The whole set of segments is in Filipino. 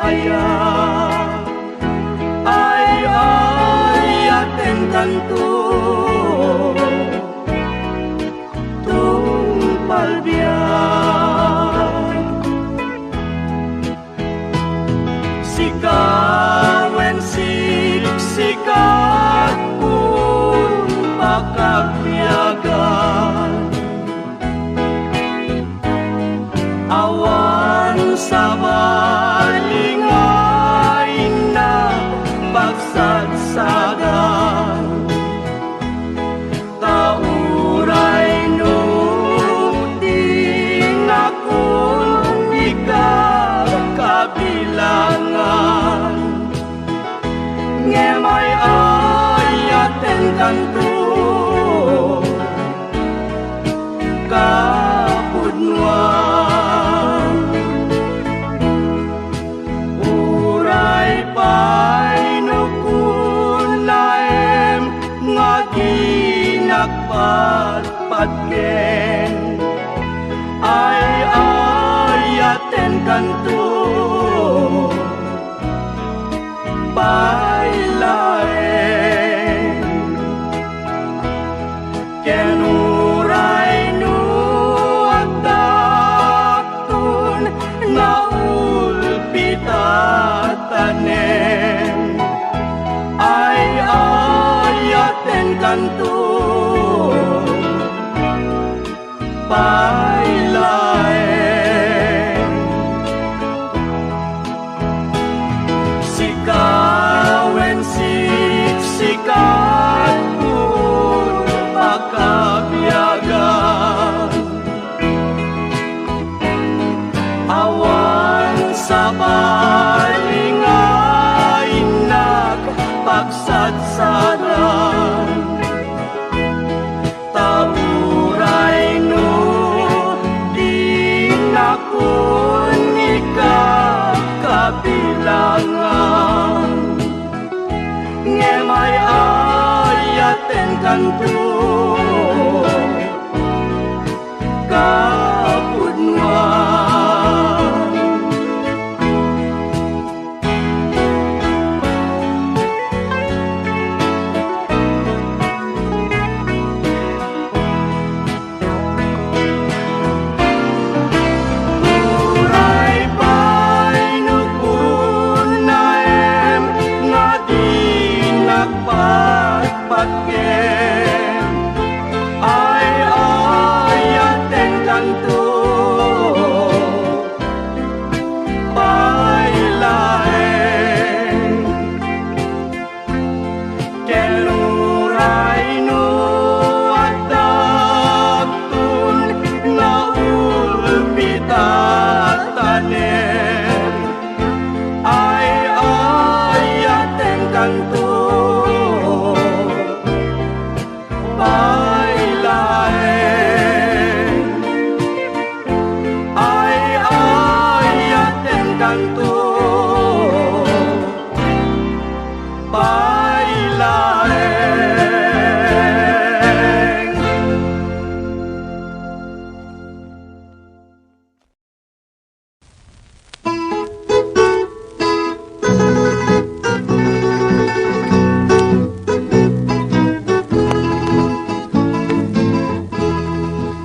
aya ay aten kanto tumpal biyan sikawen siksikat pun pakagyagan awan sa balingay na pagsagsagan tauray nung ting akong ikakabilangan ngemay ayaten kanto kapudnuan uray painukun laem ngaginagpatpatken ay ayaten kanto pailaen kenuray nu agdaktun naulpitatanen ay ayaten kanto pailaen sikawen siksikat pun pakabiyagan awan sa balingay nagpagsatsaran taburay no di nakun ikakabilangan ngemay ayaten kanto kapudnuan uray painukun naem ngaginagpatpatken ay ayaten kanto pailaen kenuray no agdaktun naulpitatanen ay ayaten kanto pailaen ay ayaten kanto pailaen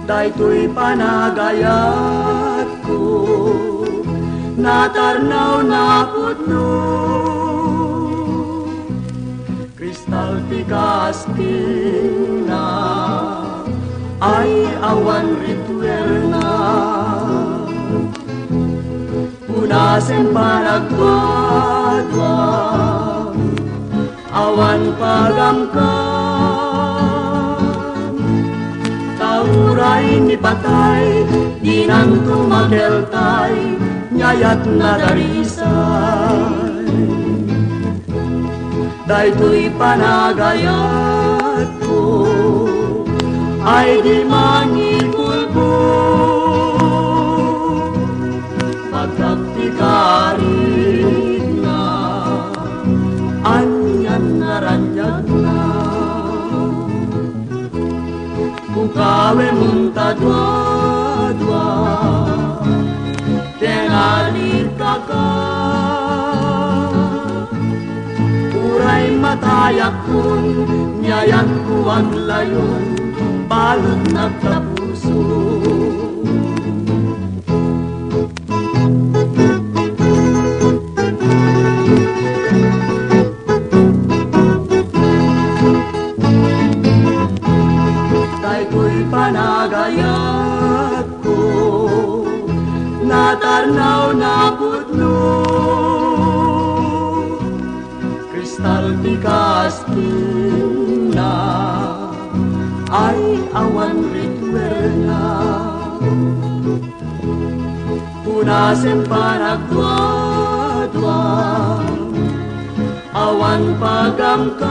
daytoy panagayat ko natarnaw na putno kristal tikasting na ay awan rituerna punasen panagpadwa awan pagamkan tauray ni patay dinang tumakeltay nyayat na darisay daytoy panagayat ko ay di mangipulbo pagkaktikarit na anyan naranjat na bukawe munta dua-dua tenalit kakak matayak kun, nyayat ko ang layon, balot nagtapuso. Daytoy panagayat ko, natarnaw na putlo. Kristal tikas na ay awan ritual na. Punasin panagdwa-dwa, awan pagamkam.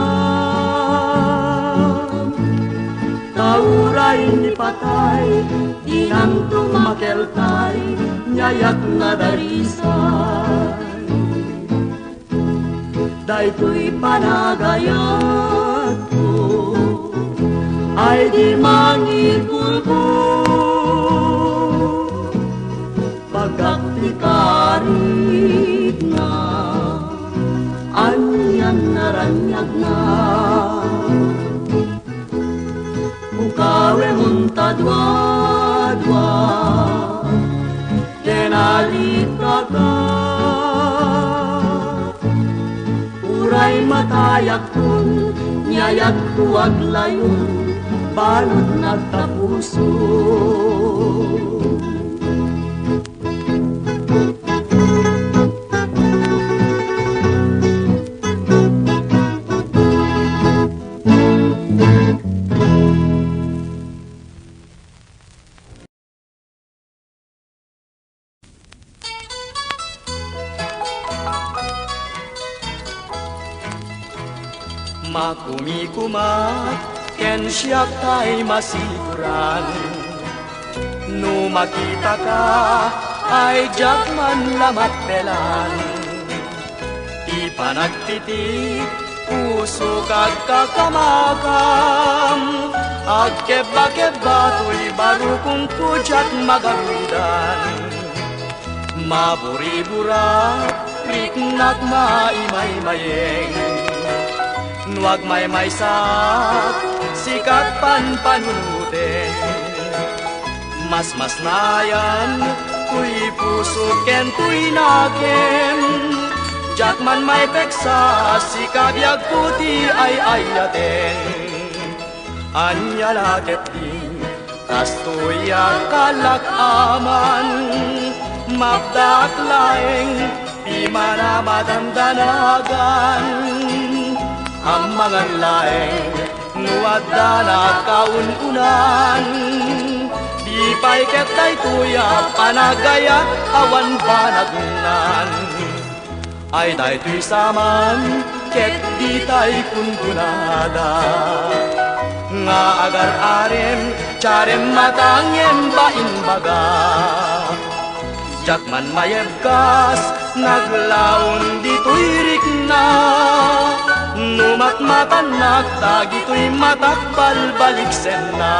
Tauray ni patay, inang tumakeltay, nyayak na darisay. Daytoy panagayat ko, ay di mangipulpo. Pagkaktikarit na, anyan naranyag na. Bukawe muntadwa-dwa, denalika ka. Uray matayak kun, nyayat tuwag layon, balot nagtapuso. Makumikumat, ken siyak tay masikuran. No makita ka, ay jakman lamat pelan. Ipanagtitik, puso kag kakamakam. Agkeba-keba to'y barukong kujat magarudan. Maburi-burak, riknak maimay-mayeng. Nuwag may sak, sikat panunutin. Mas nayan, kuy puso ken kuy naken. Jakman may peksa, sikabiyag puti ay ayaten. Anya laket din, kastoya kalak aman. Mapdak laeng, di mana madandanagan. Ang mga laeng, nuwadda na kaununan. Di pa'y ketay tuya, panagayat awan panagnan. Ay daytoy saman, ket di tay kunkunada. Nga agar-arem, charem matangem bain-baga. Jakman mayebkas, naglaon dito'y rikna. Numat-matanak, tagito'y matakbal baliksen na.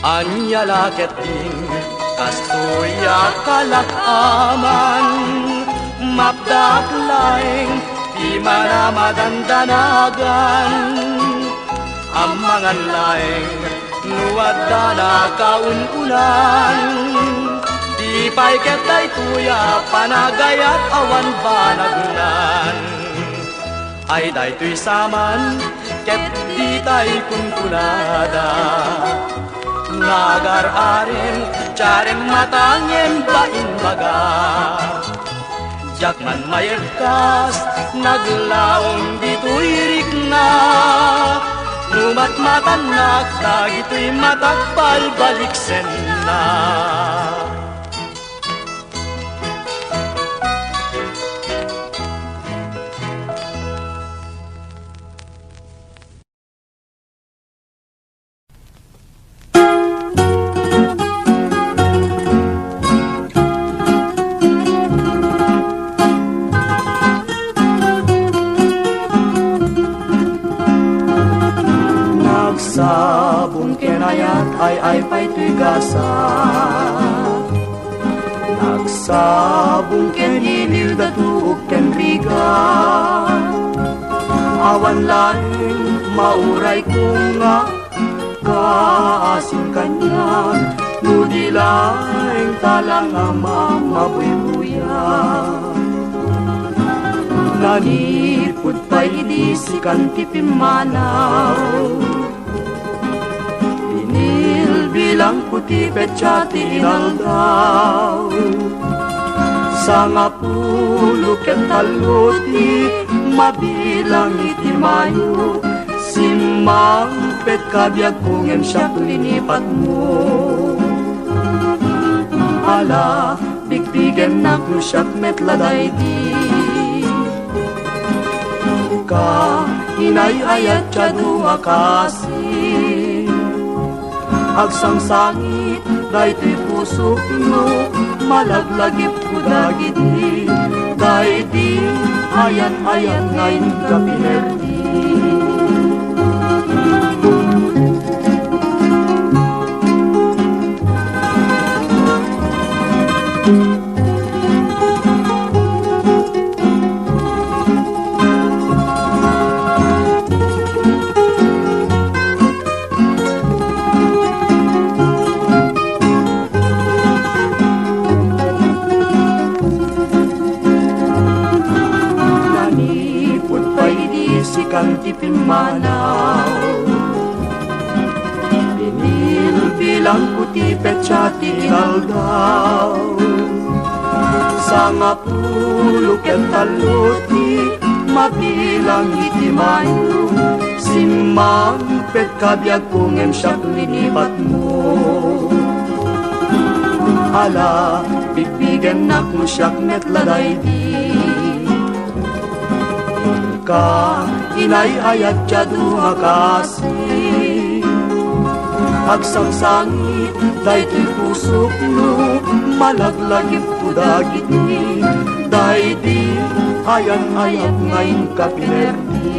Anya laket din, kastoy akalak aman. Mapdak laeng, di mana madandanagan. Ang mga laeng, nuwadda na kaununan. Di pa'y ketay tuya, panagayat awan banagnan. Ay daytoy saman, ket di tay kunkunada. Ngagar-arem, charem matangem bain-baga. Jakman mayebkas, naglaong dito'y rikna. Numat-matanak, tagito'y matakbal baliksen na. Sabon kenayat ay pa'y tigasa. Nagsabong ken inil datu ken rigat, awan laing mauray ko nga kaasin kanya, nudi laing talang ama mabuybuyan. Nanipod pa idisikan ti pimanaw, bilang puti petsa ti inaldaw. Sa nga pulo ken taluti mabilang iti mayo, simang pet kabiag kungem siyak linipat mo. Ala, bigbigen na ko siyak metladay di ka inayayat siya duha kasi agsangsangit dahi puso no malaglagip ko dagiti dahi ayat-ayat ngayon kapinerdi. Kanti pimanaw, bilang puti petsa ti inaldaw. Sa nga pulo ken taluti mabilang iti mayo, simang pet kabiag kungem siyak linipat mo. Ala, bigbigen na ko siyak metladay di ka inayayat siya duha kasi agsangsangit dahi pusok no malaglagip ko dagiti dahi ayan-ayat ngayon kapinerdi.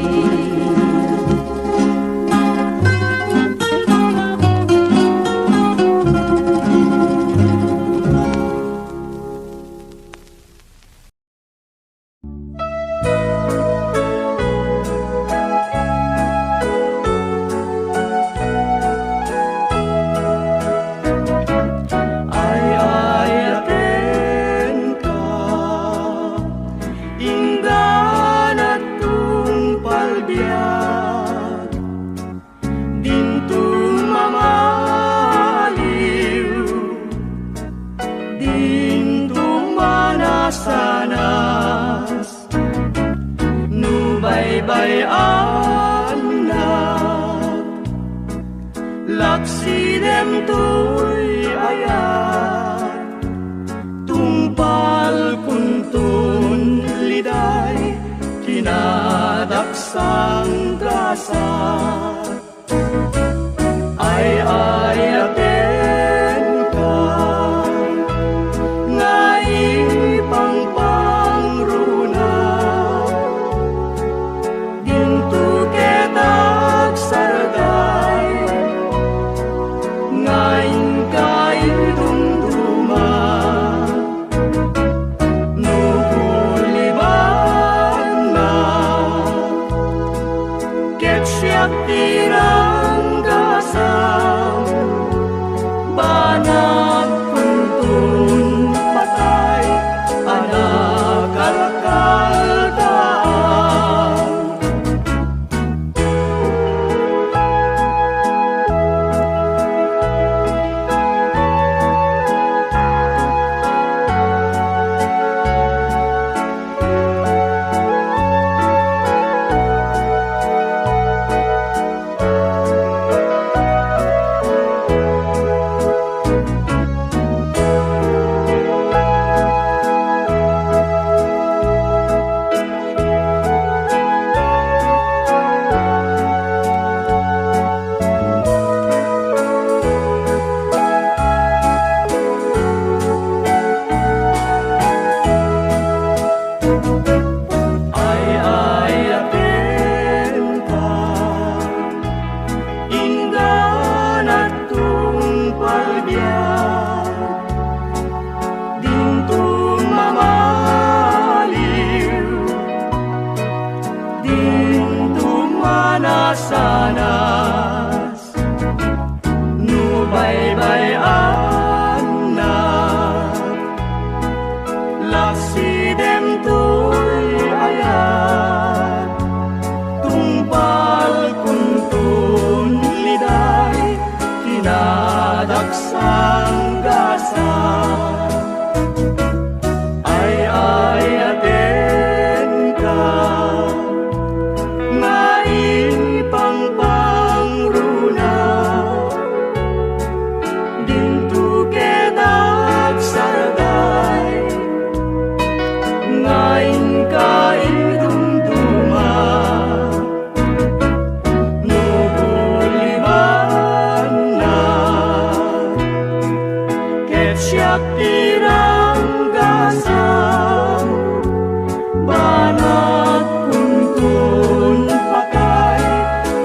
Laksidem to'y ayat, tungpal kuntun liday, kinadaksang kasat. Ay ayaten ka, nga ipangpangruna, dinto ketag saragay, ngayon ka'y dumduma, nukuliban na, ket siyak di nadaksang gasa ay ayaten ka ngain pangpangruna dintu kedak sarday ngain kaidumduma nubuliban na siyak tirang gasam banat kuntun patay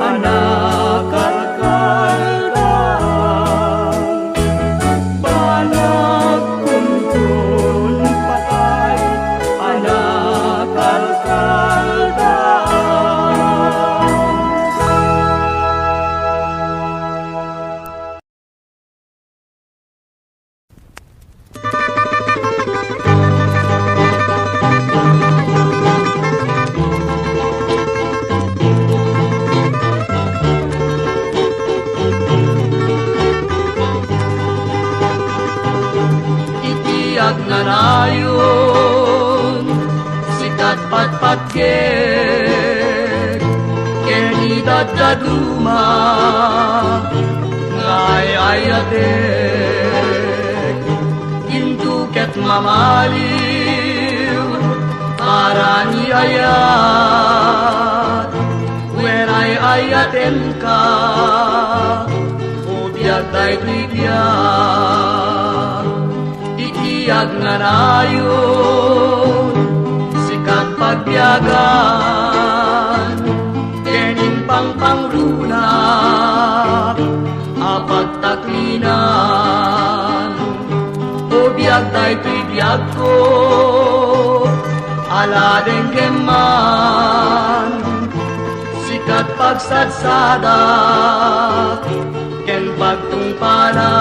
anak kalkaldan banat kuntun patay anak kalkaldan. Itiyak na nayon, sikat patpatgek, kenidad daduma, ngay ayatek, intuket mamaliw, para ni ayat, when ay ayaten ka, ubiyag tayo biyag. Itiyak nga nayon, sikat pagbiyagan, kening pangpangrunak, apagtaklinan. O biyag tayo biyag ko, aladeng keman, sikat pagsadsadak, ken pagtungpanan.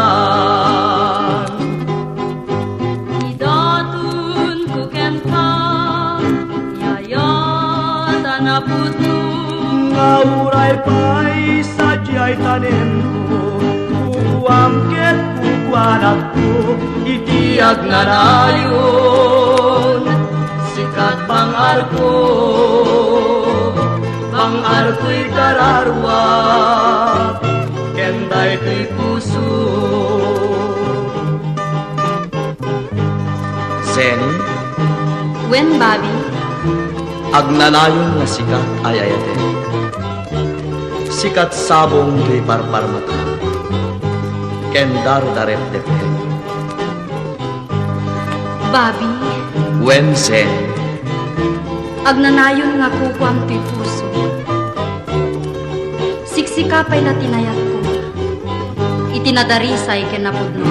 Ngauray pa'y sadyay tanem ko, kukuamket kukuanak ko, itiyag na nayon, sikat bangar ko'y kararwak, kenday ko'y puso. Sen, Wen, Bobby? agnanayon nga sikat ay ayate. Sikat sabong kay parparmata. Kendar darep depe. Bobby, Wen sen, agnanayon nga kukwam ti puso. Siksikapay na tinayat ko. Itinadarisay ken napudno.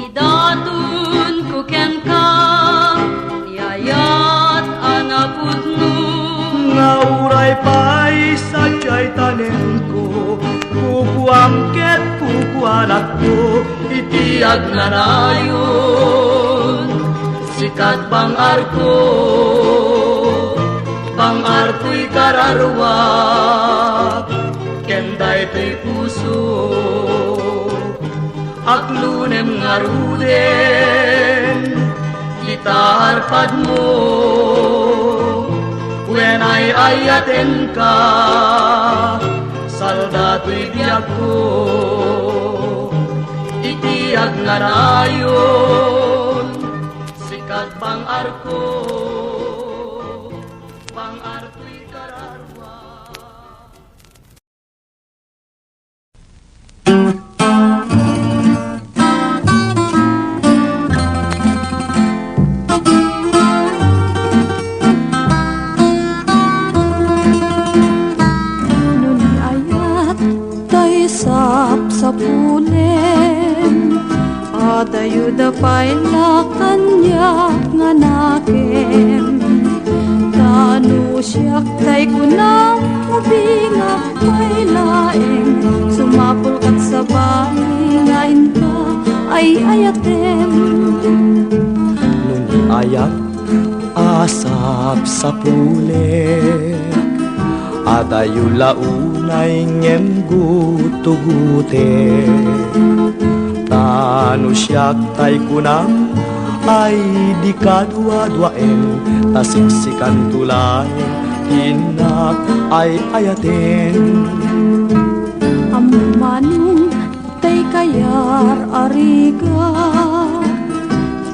Idatun ko ken ka, tiyayat anapudno. Ngauray pa'y sadyay tanem ko, kukuamket kukuanak ko, itiyag na nayon, sikat bangar ko'y kararwak, kenday to'y puso. Aklunem nga ruden, gitarpad mo, when ay ayaten ka, saldato'y biyag ko, itiyag nga nayon, sikat bangar ko'y kararwa. Sapulen adayuda paila kanyak nga nakem tanu siyak tay kunang ubingak pailaeng sumapul kat sa bahay ngayon ka ay ayatem Nun ayat asap sa pulik, adayo launa naingem gutugute tanu syak tay kunam ay di kadua-duaen tasiksikan tulay hinak ay ayaten Amanung tay kayar ariga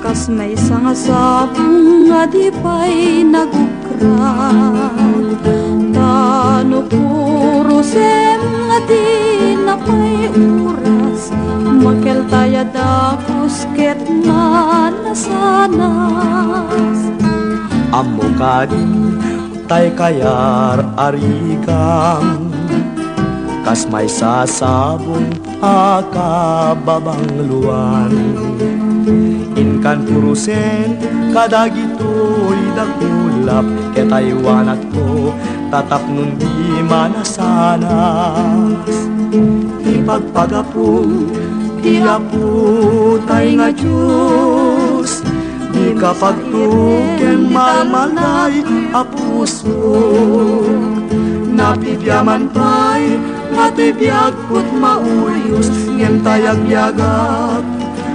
kas may sangasabong nga di pa'y nagukran tano puro sem nga di na pa'y oras makel taya da kusket na nasanas amo kadi tay kayar arigam kas may sasabong akababangluan inkan purusen kadagitoy dakulap ke Taiwan at ko tatap nun di manasanas ipagpagapong di apo tay nga Diyos di kapagtuken malmalay apuso napibyaman pa'y matibiyag put mauyos ngem tayag-yagap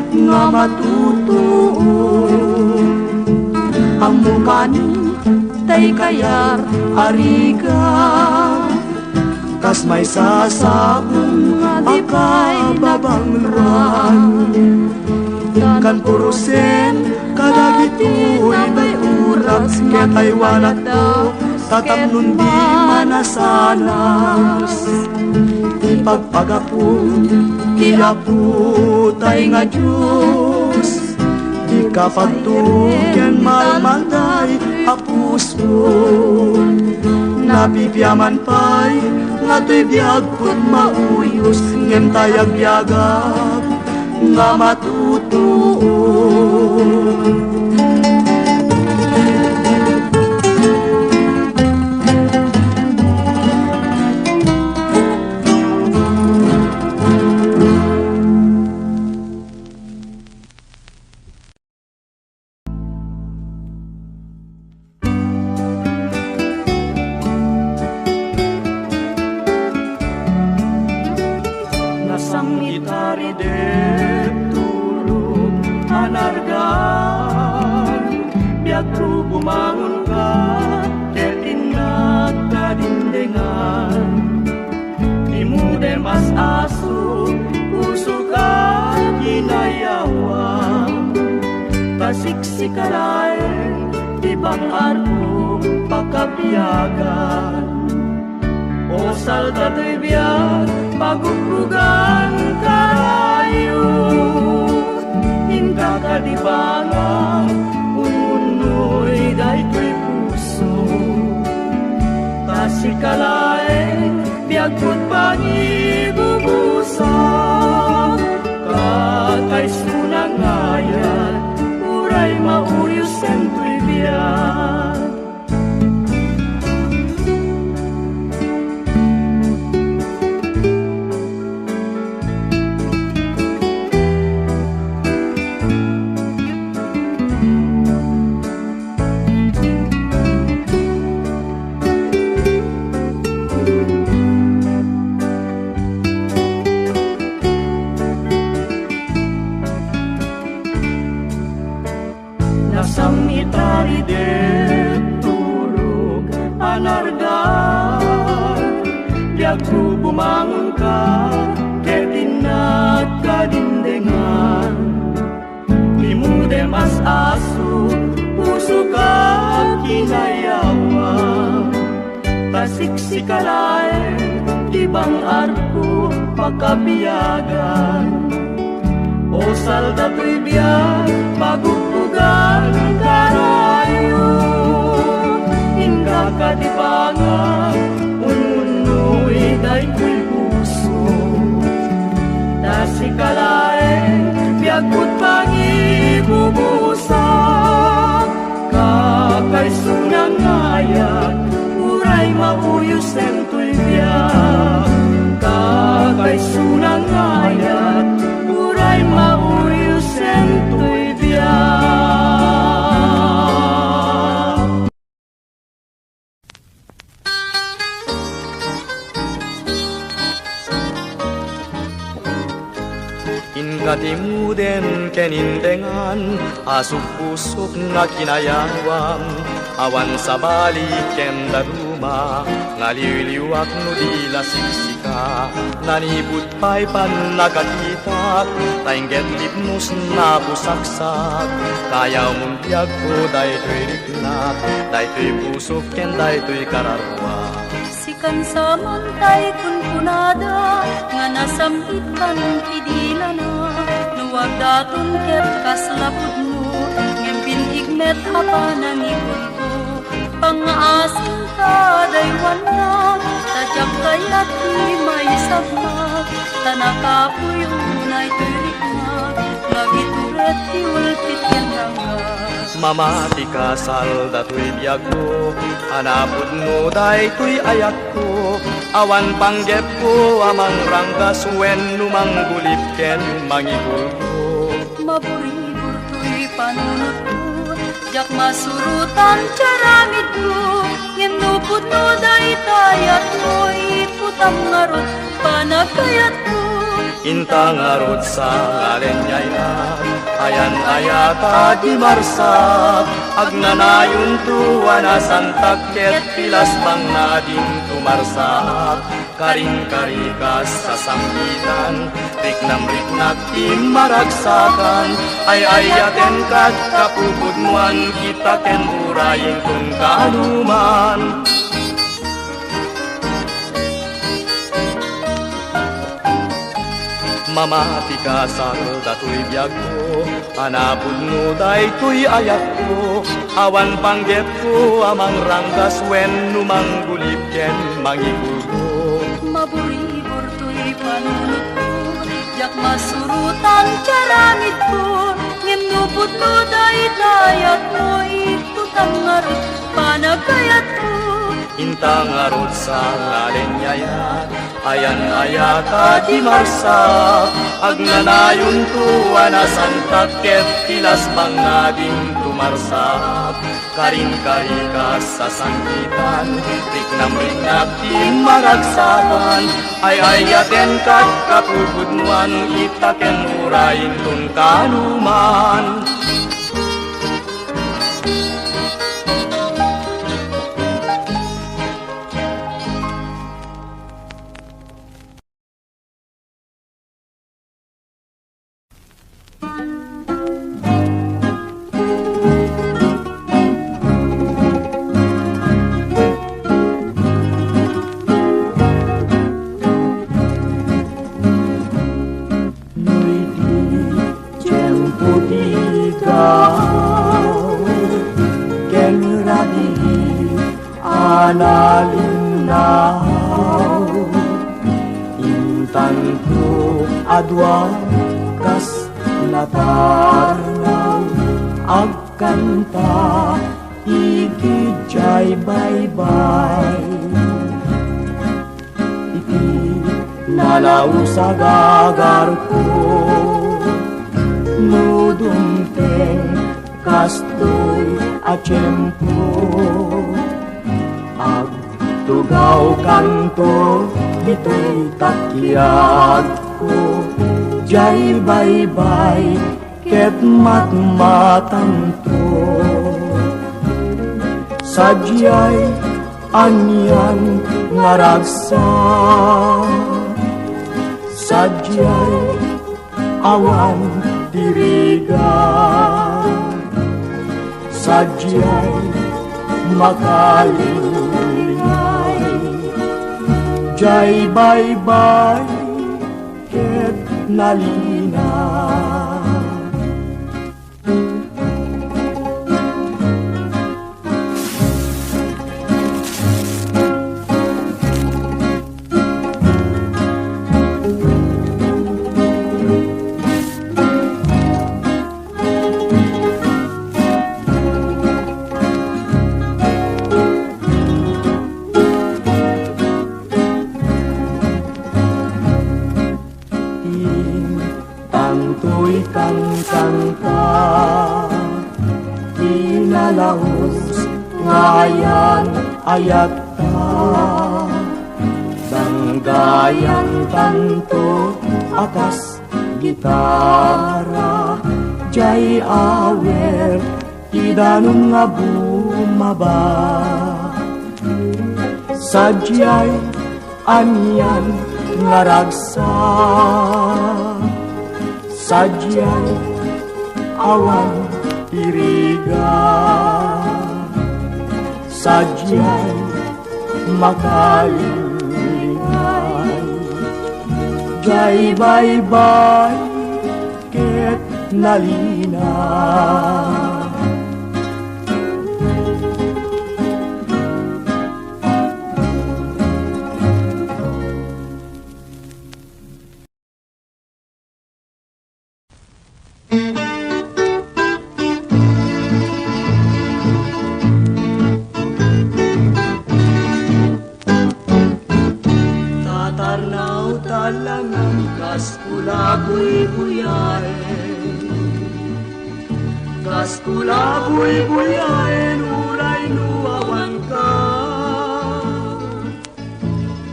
nga matutuo amo kanin tay kayar ariga kas may sasabong akababangluan kan purusen kadagitoy may uras nga Taiwan at to tatap nun di manasanas ipagpagapong iapo tay nga Diyos di kapagtuken malmalday apuso nabibyaman pa'y nga to'y biyag put mauyos ngem tayag-yagap nga matutuo Nasang itari de tulog anargan biag ru bumangon ka ketinat kadindengan imude mas asu puso ka ginayawan tasiksikalain ibang arko pakabiyagan o salda biar pagugrugan kayo hingga kadibangan umunoy day ko'y puso tasikalain biagput pangibubusa kakay sunangayan uray mauyos sento'y biyak Nasang itari de tulog anargan biag ru bumangon ka ketinat kadindengan imude mas asu puso ka kinayawan tasiksikalain ibang arko pakabiyagan o salda to'y biyak pagugrugan karayo hingga kadibangan ununoy day ko'y puso tasikalain biagput pangibubusa kakay sunangayan uray mauyos sento'y biyak kakay sunangayan Inkatimuden kenindengan asuk pusuk nga kinayawam awan sa balik ken daruma ngaliliwak no di lasiksika nanibut pay pan nakakita taingget lipnos na pusaksak kayaw mong tiyag ko daytoy riknak daytoy pusuk ken daytoy kararwa Sikan sa mantay kun punada nga nasambit kan idila na nuwag datong ket kaslapud mo ngempin igmet apa nang ikot ko pangaasin ka daywan na tajak kayat di may sabmak tanakapuyo na itulik na ngagituret tiwalpit yan hanggang Mamati ka sal datoy biyag ko Hanapod mo daytoy ayak ko Awan panggep ko amang ranggas Wen numang gulip ken mangigul ko Maburibur to'y panunod ko Jak masurutan caramid ko Ngem nupod no daytayat mo'y putam ngarot panagkayat ko Intang arot sa ngalen yayan Ayan ayata di marsak Agnanayon tuwa na santak Ket pilas pang nading tumarsak Karing-karikas sa sambitan Riknam-riknak di maragsakan Ay ayaten kat kapupudmuan Kita ken urayin kung kaanuman Mamati ka sal datoy biyag ko Hanapod mo daytoy ayak ko Awan panggep ko amang ranggas Wen numang gulip ken mangigul ko Maburibur to'y panunod ko Jak masurutan caramid ko Ngem nupod no daytayat mo'y putam ngarot panagkayat ko Intang arot sa ngalen yayan Ayan ayata di marsak Agnanayon tuwa na santak Ket tilas pang nading tumarsak Karing-karikas sa sangkitan Riknam-riknak di maragsakan Ay ayaten kat kapupudmuan Kita ken urayin tun kanuman Analinaw Intang ko adwa kas natarnaw Agkanta ikijay bye-bye Iti nalaw sa gagar ko Nudumteng kastoy at tiyempo Tugaw kanto, ito'y takyag ko Jay bye-bye, ket matmatanto Sadyay anyan ngaragsa Sadyay awan diriga Sadyay makalim Jay bye-bye, ket nalina Tantoy kang-kanta Kinalahos ngayan ayat ta Danggayan tanto akas gitara, jay awer, idanong nga bumaba. Sadyay anyan nga ragsa, sadyay awan iriga, sadyay makalingay. Jay bye-bye ket nalina. Tatarnaw talangang kaskula buy-buyaen, kaskula buy-buyaen, uray nuawan ka.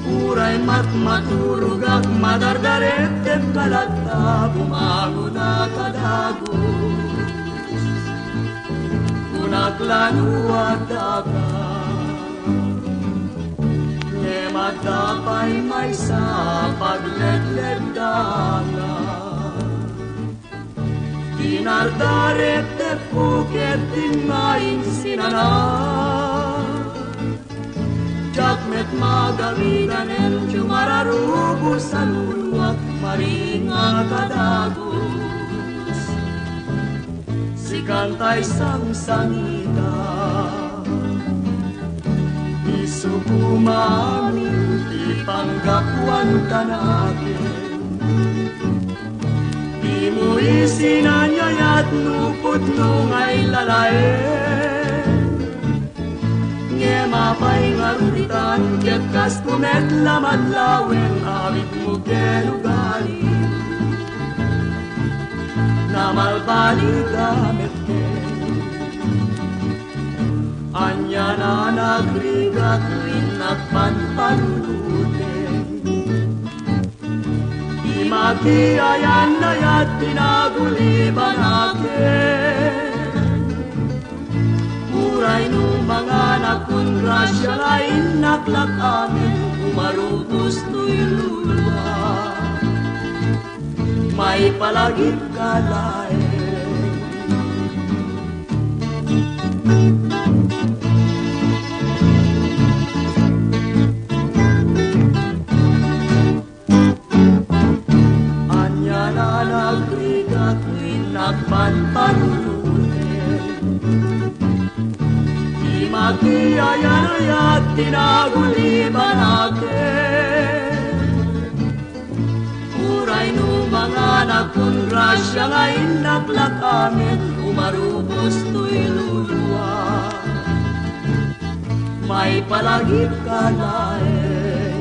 Uray matmaturugak madardaret ket kalata, bumangon na kadagos. Kunaklanuada ka, matapay may sa pagledled dalan. Tinardaret te puket tinmaing sinana, jakmet magamigan el chumararubos sa luluak maringa kadagos. Sikantay sang-sangita, isukumami ipanggakuan tanagin. Di mo isinanyayat nupot nung ay lalaen. Nge mapay ngaruditan ket kas kumet lamad lawen awit mo kelugarin. Namalbaligamet anya na nagrigat tuwing nagpanpanuluten. Di magiayan na yat tinaguliban akin. Uray nung mga nakungrasya lain naklak amin, umarubos tu'y luluwa. May palagip ka lain. Nagpanpanulutin, di magiayan-ayat tinaguliban akin. Uray nung mga nagkungrasya ngayon naklak amin, umarubos tu'y luluwa. May palagip ka lain.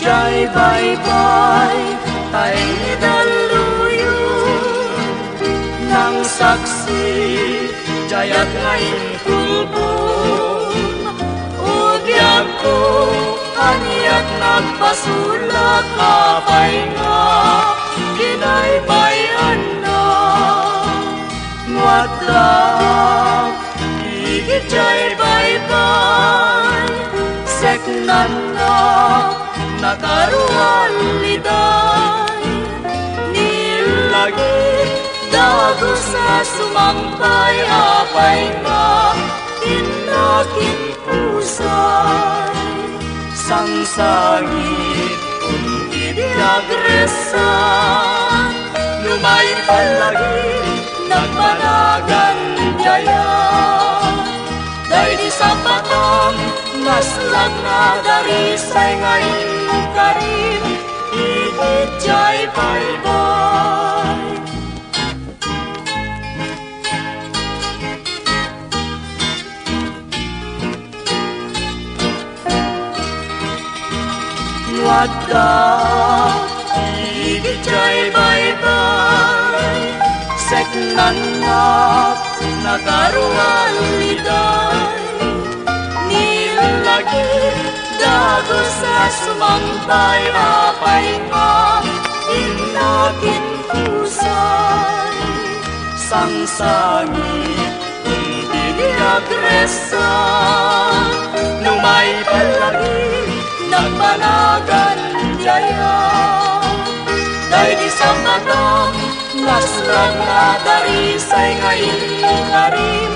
jay bye-bye Taing idaluyo Nang saksi Jayat ngayon kulbong Ugyag ko Aniyak nagpasulat Kapay nga Kinaybayan na Ngwatak Igit jay bye-bye Seknan na Nakarualiday Nilagi Dagos na sumampay Apay nga Inakin pusay Sangsangit Kung idiagresa Lumay palagi Nagpanagan jaya Day di sa patang Naslag na darisay ngayon karim Igit jay bye-bye Wadah Igit jay bye-bye Seknan na Nakarualiday Nilagi Dagos na sumampay Apay nga Inakin pusay Sangsangit Hindi niagresa Lumay palagi Nagpanagan jaya Day di sa matang Naslag na darisay ngayon karim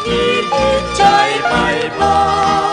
Igit jay bye-bye